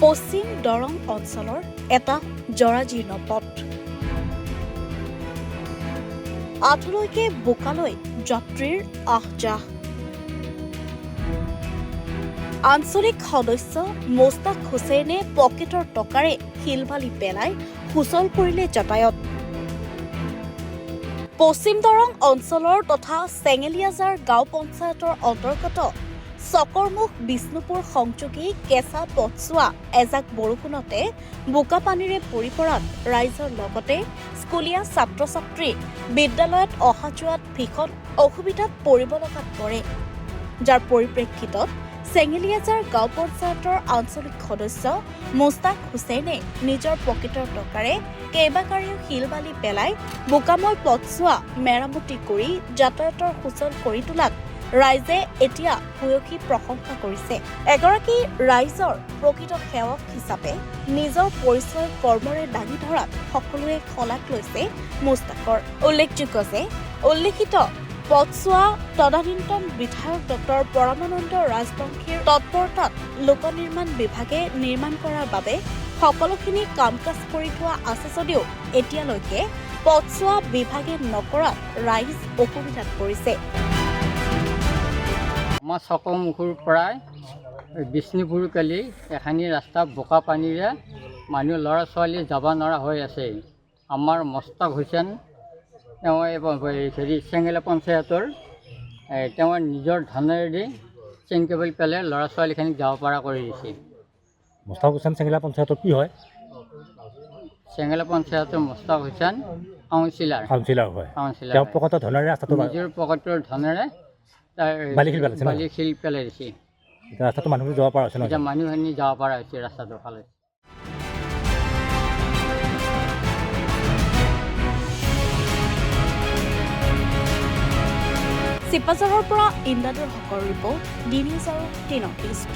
পশ্চিম দৰং অঞ্চলৰ এটা জৰাজীৰ্ণ পথ। আঁঠুলৈকে বোকালৈ যাত্ৰীৰ আহ-যাহ। আঞ্চলিক সদস্য মোস্তাক হুছেইনে পকেটৰ টকাৰে শিলবালি পেলাই সুচল কৰিলে যাতায়াত। পশ্চিম দৰং অঞ্চলৰ তথা চেঙেলীয়াজাৰ গাঁও পঞ্চায়তৰ অন্তৰ্গত চকৰমুখ বিষ্ণুপুৰ সংযোগী কেঁচা পথছোৱা এজাক বৰষুণতে বোকা পানীৰে পৰি পৰাত ৰাইজৰ লগতে স্কুলীয়া ছাত্ৰ-ছাত্ৰী বিদ্যালয়ত অহা যোৱাত ভীষণ অসুবিধাত পৰিব লগাত পৰে, যাৰ পৰিপ্ৰেক্ষিতত চেঙেলীয়াজাৰ গাঁও পঞ্চায়তৰ আঞ্চলিক সদস্য মোস্তাক হুছেইনে নিজৰ পকেটৰ টকাৰে কেইবাকাৰিও শিলবালি পেলাই বোকাময় পথছোৱা মেৰামতি কৰি যাতায়াতৰ সুচল কৰি তোলাত ৰাইজে এতিয়া ভূয়সী প্ৰশংসা কৰিছে। এগৰাকী ৰাইজৰ প্ৰকৃত সেৱক হিচাপে নিজৰ পৰিচয় কৰ্মৰে দাঙি ধৰাত সকলোৱে শলাগ লৈছে মোস্তাকৰ। উল্লেখযোগ্য যে উল্লেখিত পথছোৱা তদানীন্তন বিধায়ক ডক্টৰ পৰমানন্দ ৰাজবংশীৰ তৎপৰতাত লোক নিৰ্মাণ বিভাগে নিৰ্মাণ কৰাৰ বাবে সকলোখিনি কাম কাজ কৰি থোৱা আছে যদিও এতিয়ালৈকে পথছোৱা বিভাগে নকৰাত ৰাইজ অসুবিধাত পৰিছে। আমাৰ চকৰমুখৰ পৰাই বিষ্ণুপুৰকালি এখানি ৰাস্তা বোকা পানীৰে মানুহ ল'ৰা ছোৱালী যাব নোৱাৰা হৈ আছে। আমাৰ মোস্তাক হুছেইন তেওঁ চেঙেলীয়া পঞ্চায়তৰ তেওঁৰ নিজৰ ধনেৰেদি চেইন কেবল পেলাই ল'ৰা ছোৱালীখিনিক যাব পৰা কৰি দিছে। মোস্তাক হুছেইন চেঙেলীয়া পঞ্চায়তৰ কি হয়? চেঙেলীয়া পঞ্চায়তৰ মোস্তাক হুছেইন কাউন্সিলাৰ হয়। কাউন্সিলাৰ তেওঁ পকেটৰ ধনেৰে ৰাস্তাটো নিজৰ পকেটৰ ধনেৰে বালি শিল পেলাই দিছে। ৰাস্তাটো মানুহখিনি যাব পৰা হৈছে এতিয়া মানুহখিনি যাব পৰা হৈছে ৰাস্তাটোৰ ফালে। চিপাঝাৰৰ পৰা ইমদাদুল হকৰ ৰিপৰ্ট, ডি নিউজ আৰু টি নৰ্থ ইষ্ট।